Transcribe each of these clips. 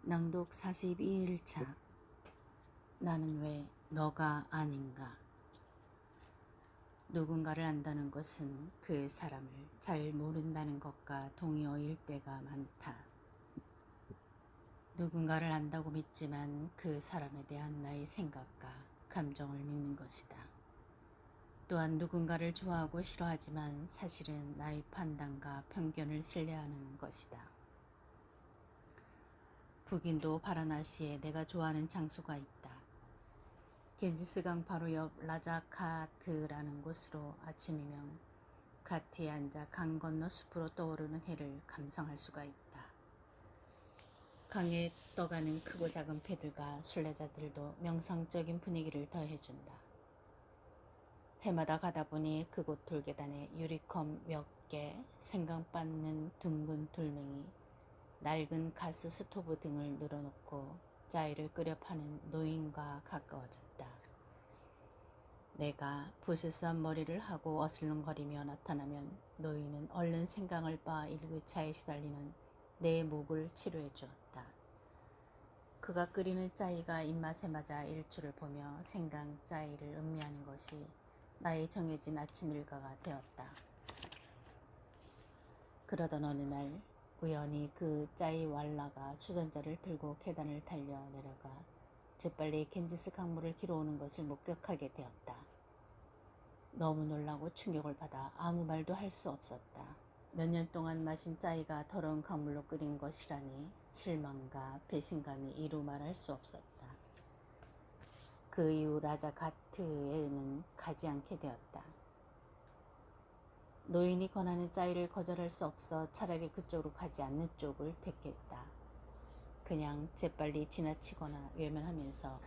낭독 42일차. 나는 왜 너가 아닌가. 누군가를 안다는 것은 그 사람을 잘 모른다는 것과 동의어일 때가 많다. 누군가를 안다고 믿지만 그 사람에 대한 나의 생각과 감정을 믿는 것이다. 또한 누군가를 좋아하고 싫어하지만 사실은 나의 판단과 편견을 신뢰하는 것이다. 북인도 바라나시에 내가 좋아하는 장소가 있다. 겐지스강 바로 옆 라자카트라는 곳으로 아침이면 가트에 앉아 강 건너 숲으로 떠오르는 해를 감상할 수가 있다. 강에 떠가는 크고 작은 배들과 순례자들도 명상적인 분위기를 더해준다. 해마다 가다 보니 그곳 돌계단에 유리컵 몇 개, 생강 빻는 둥근 돌멩이, 낡은 가스 스토브 등을 늘어놓고 짜이를 끓여 파는 노인과 가까워졌다. 내가 부스스한 머리를 하고 어슬렁거리며 나타나면 노인은 얼른 생강을 빻아 일교차에 시달리는 내 목을 치료해 주었다. 그가 끓이는 짜이가 입맛에 맞아 일출을 보며 생강 짜이를 음미하는 것이 나의 정해진 아침 일과가 되었다. 그러던 어느 날 우연히 그 짜이 왈라가 주전자를 들고 계단을 달려 내려가 재빨리 겐지스 강물을 길어오는 것을 목격하게 되었다. 너무 놀라고 충격을 받아 아무 말도 할 수 없었다. 몇 년 동안 마신 짜이가 더러운 강물로 끓인 것이라니 실망과 배신감이 이루 말할 수 없었다. 그 이후 라자가트에는 가지 않게 되었다. 노인이 권하는 짜이를 거절할 수 없어 차라리 그쪽으로 가지 않는 쪽을 택했다. 그냥 재빨리 지나치거나 외면하면서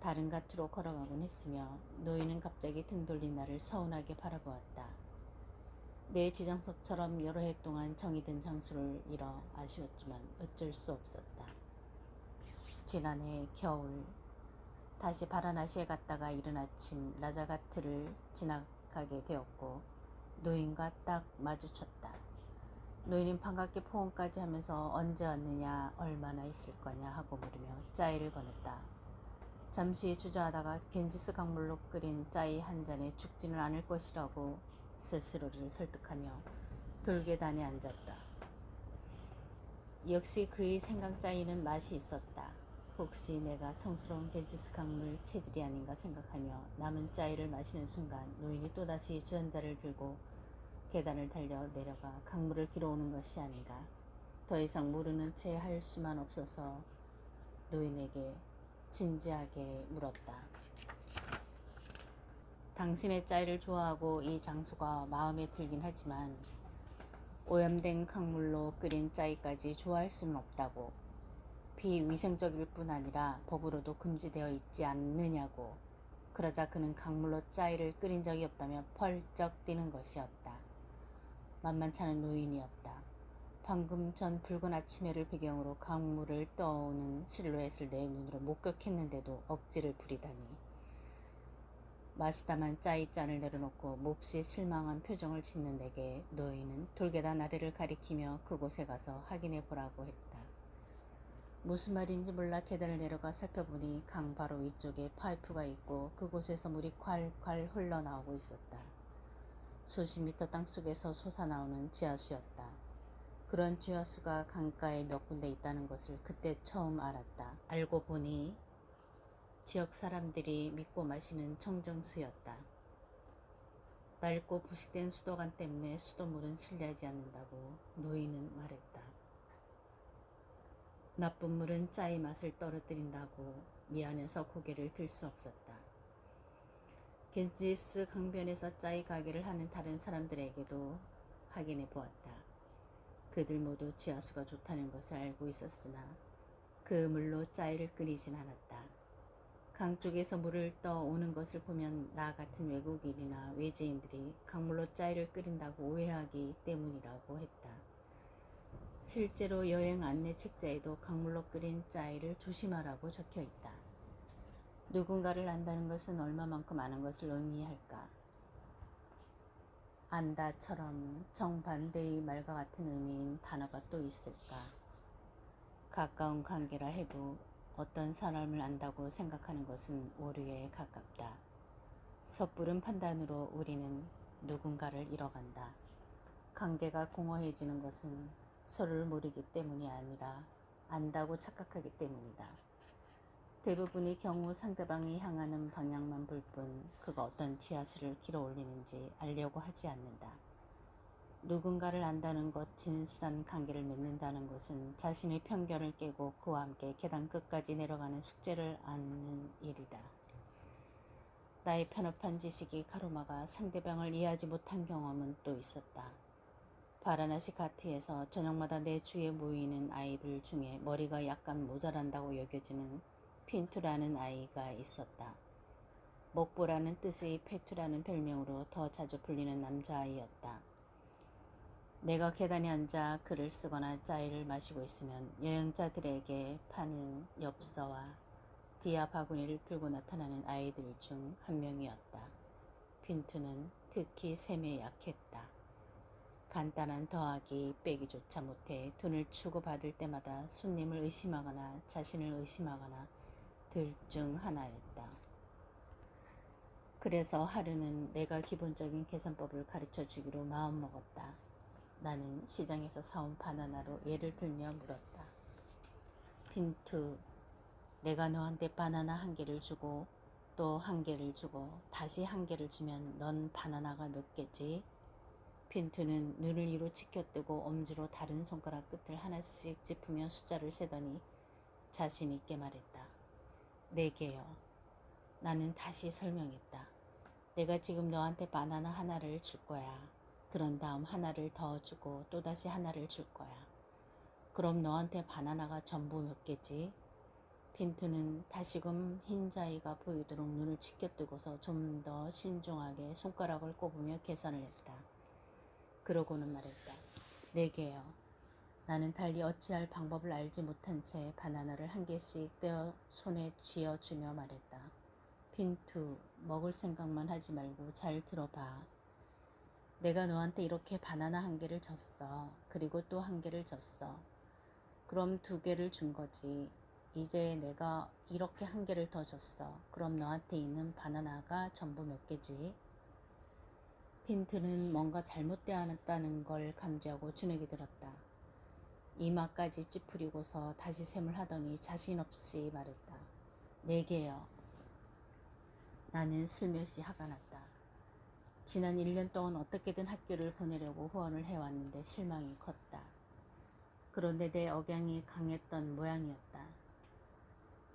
다른 갓으로 걸어가곤 했으며 노인은 갑자기 등 돌린 나를 서운하게 바라보았다. 내 지정석처럼 여러 해 동안 정이 든 장소를 잃어 아쉬웠지만 어쩔 수 없었다. 지난해 겨울 다시 바라나시에 갔다가 이른 아침 라자가트를 지나가게 되었고 노인과 딱 마주쳤다. 노인은 반갑게 포옹까지 하면서 언제 왔느냐, 얼마나 있을 거냐 하고 물으며 짜이를 권했다. 잠시 주저하다가 겐지스 강물로 끓인 짜이 한 잔에 죽지는 않을 것이라고 스스로를 설득하며 돌계단에 앉았다. 역시 그의 생강 짜이는 맛이 있었다. 혹시 내가 성스러운 겐지스 강물 체질이 아닌가 생각하며 남은 짜이를 마시는 순간 노인이 또다시 주전자를 들고 계단을 달려 내려가 강물을 길어오는 것이 아닌가. 더 이상 모르는 채 할 수만 없어서 노인에게 진지하게 물었다. 당신의 짜이를 좋아하고 이 장소가 마음에 들긴 하지만 오염된 강물로 끓인 짜이까지 좋아할 수는 없다고. 비위생적일 뿐 아니라 법으로도 금지되어 있지 않느냐고. 그러자 그는 강물로 짜이를 끓인 적이 없다며 펄쩍 뛰는 것이었다. 만만찮은 노인이었다. 방금 전 붉은 아침해를 배경으로 강물을 떠오는 실루엣을 내 눈으로 목격했는데도 억지를 부리다니. 마시다만 짜이잔을 내려놓고 몹시 실망한 표정을 짓는 내게 노인은 돌계단 아래를 가리키며 그곳에 가서 확인해 보라고 했다. 무슨 말인지 몰라 계단을 내려가 살펴보니 강 바로 위쪽에 파이프가 있고 그곳에서 물이 콸콸 흘러나오고 있었다. 수십 미터 땅속에서 솟아나오는 지하수였다. 그런 지하수가 강가에 몇 군데 있다는 것을 그때 처음 알았다. 알고 보니 지역 사람들이 믿고 마시는 청정수였다. 낡고 부식된 수도관 때문에 수도물은 신뢰하지 않는다고 노인은 말했다. 나쁜 물은 짜이 맛을 떨어뜨린다고 미안해서 고개를 들 수 없었다. 겐지스 강변에서 짜이 가게를 하는 다른 사람들에게도 확인해 보았다. 그들 모두 지하수가 좋다는 것을 알고 있었으나 그 물로 짜이를 끓이진 않았다. 강 쪽에서 물을 떠오는 것을 보면 나 같은 외국인이나 외지인들이 강물로 짜이를 끓인다고 오해하기 때문이라고 했다. 실제로 여행 안내 책자에도 강물로 끓인 짜이를 조심하라고 적혀 있다. 누군가를 안다는 것은 얼마만큼 아는 것을 의미할까? 안다처럼 정반대의 말과 같은 의미인 단어가 또 있을까? 가까운 관계라 해도 어떤 사람을 안다고 생각하는 것은 오류에 가깝다. 섣부른 판단으로 우리는 누군가를 잃어간다. 관계가 공허해지는 것은 서로를 모르기 때문이 아니라 안다고 착각하기 때문이다. 대부분의 경우 상대방이 향하는 방향만 볼 뿐 그가 어떤 지하수를 길어 올리는지 알려고 하지 않는다. 누군가를 안다는 것, 진실한 관계를 맺는다는 것은 자신의 편견을 깨고 그와 함께 계단 끝까지 내려가는 숙제를 안는 일이다. 나의 편협한 지식이 가로막아 상대방을 이해하지 못한 경험은 또 있었다. 바라나시 가트에서 저녁마다 내 주위에 모이는 아이들 중에 머리가 약간 모자란다고 여겨지는 핀투라는 아이가 있었다. 목보라는 뜻의 페투라는 별명으로 더 자주 불리는 남자아이였다. 내가 계단에 앉아 글을 쓰거나 짜이를 마시고 있으면 여행자들에게 파는 엽서와 디아 바구니를 들고 나타나는 아이들 중 한 명이었다. 핀투는 특히 셈에 약했다. 간단한 더하기 빼기조차 못해 돈을 주고받을 때마다 손님을 의심하거나 자신을 의심하거나 둘 중 하나였다. 그래서 하루는 내가 기본적인 계산법을 가르쳐 주기로 마음먹었다. 나는 시장에서 사온 바나나로 예를 들며 물었다. 핀투, 내가 너한테 바나나 한 개를 주고 또 한 개를 주고 다시 한 개를 주면 넌 바나나가 몇 개지? 핀투는 눈을 위로 치켜뜨고 엄지로 다른 손가락 끝을 하나씩 짚으며 숫자를 세더니 자신 있게 말했다. 4개요. 나는 다시 설명했다. 내가 지금 너한테 바나나 하나를 줄 거야. 그런 다음 하나를 더 주고 또다시 하나를 줄 거야. 그럼 너한테 바나나가 전부 몇 개지? 핀투는 다시금 흰자위가 보이도록 눈을 치켜뜨고서 좀 더 신중하게 손가락을 꼽으며 계산을 했다. 그러고는 말했다. 4개요. 나는 달리 어찌할 방법을 알지 못한 채 바나나를 한 개씩 떼어 손에 쥐어주며 말했다. 핀투, 먹을 생각만 하지 말고 잘 들어봐. 내가 너한테 이렇게 바나나 한 개를 줬어. 그리고 또 한 개를 줬어. 그럼 2개를 준 거지. 이제 내가 이렇게 한 개를 더 줬어. 그럼 너한테 있는 바나나가 전부 몇 개지? 핀트는 뭔가 잘못되었다는 걸 감지하고 주눅이 들었다. 이마까지 찌푸리고서 다시 셈을 하더니 자신 없이 말했다. 4개요. 나는 슬며시 화가 났다. 지난 1년 동안 어떻게든 학교를 보내려고 후원을 해왔는데 실망이 컸다. 그런데 내 억양이 강했던 모양이었다.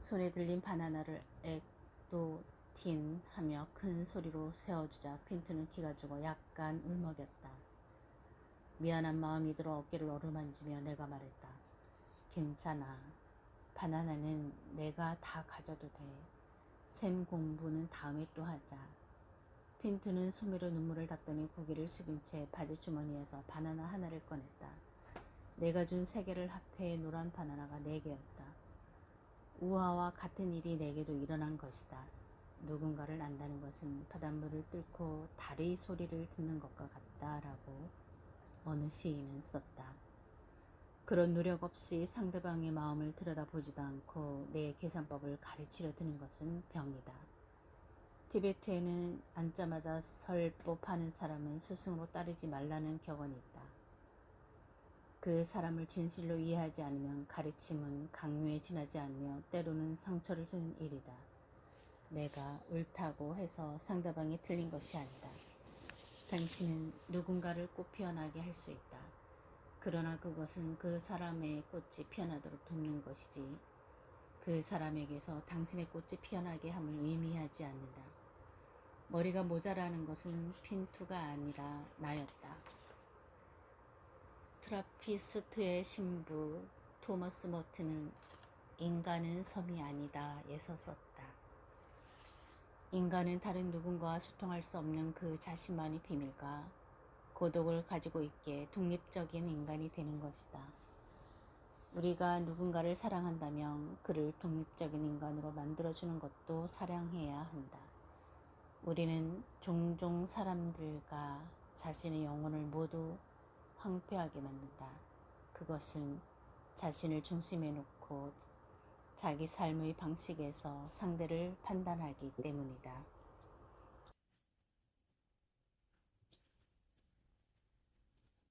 손에 들린 바나나를 액도틴 하며 큰 소리로 세워주자 핀트는 기가 죽어 약간 울먹였다. 미안한 마음이 들어 어깨를 어루만지며 내가 말했다. 괜찮아. 바나나는 내가 다 가져도 돼. 셈 공부는 다음에 또 하자. 핀트는 소매로 눈물을 닦더니 고개를 숙인 채 바지 주머니에서 바나나 하나를 꺼냈다. 내가 준 3개를 합해 노란 바나나가 4개였다. 우화와 같은 일이 내게도 일어난 것이다. 누군가를 안다는 것은 바닷물을 뚫고 다리 소리를 듣는 것과 같다라고 어느 시인은 썼다. 그런 노력 없이 상대방의 마음을 들여다보지도 않고 내 계산법을 가르치려 드는 것은 병이다. 티베트에는 앉자마자 설법하는 사람은 스승으로 따르지 말라는 격언이 있다. 그 사람을 진실로 이해하지 않으면 가르침은 강요에 지나지 않으며 때로는 상처를 주는 일이다. 내가 옳다고 해서 상대방이 틀린 것이 아니다. 당신은 누군가를 꽃 피어나게 할 수 있다. 그러나 그것은 그 사람의 꽃이 피어나도록 돕는 것이지 그 사람에게서 당신의 꽃이 피어나게 함을 의미하지 않는다. 머리가 모자라는 것은 핀투가 아니라 나였다. 트라피스트의 신부 토머스 모트는 인간은 섬이 아니다 에서 썼다. 인간은 다른 누군가와 소통할 수 없는 그 자신만의 비밀과 고독을 가지고 있기에 독립적인 인간이 되는 것이다. 우리가 누군가를 사랑한다면 그를 독립적인 인간으로 만들어주는 것도 사랑해야 한다. 우리는 종종 사람들과 자신의 영혼을 모두 황폐하게 만든다. 그것은 자신을 중심에 놓고 자기 삶의 방식에서 상대를 판단하기 때문이다.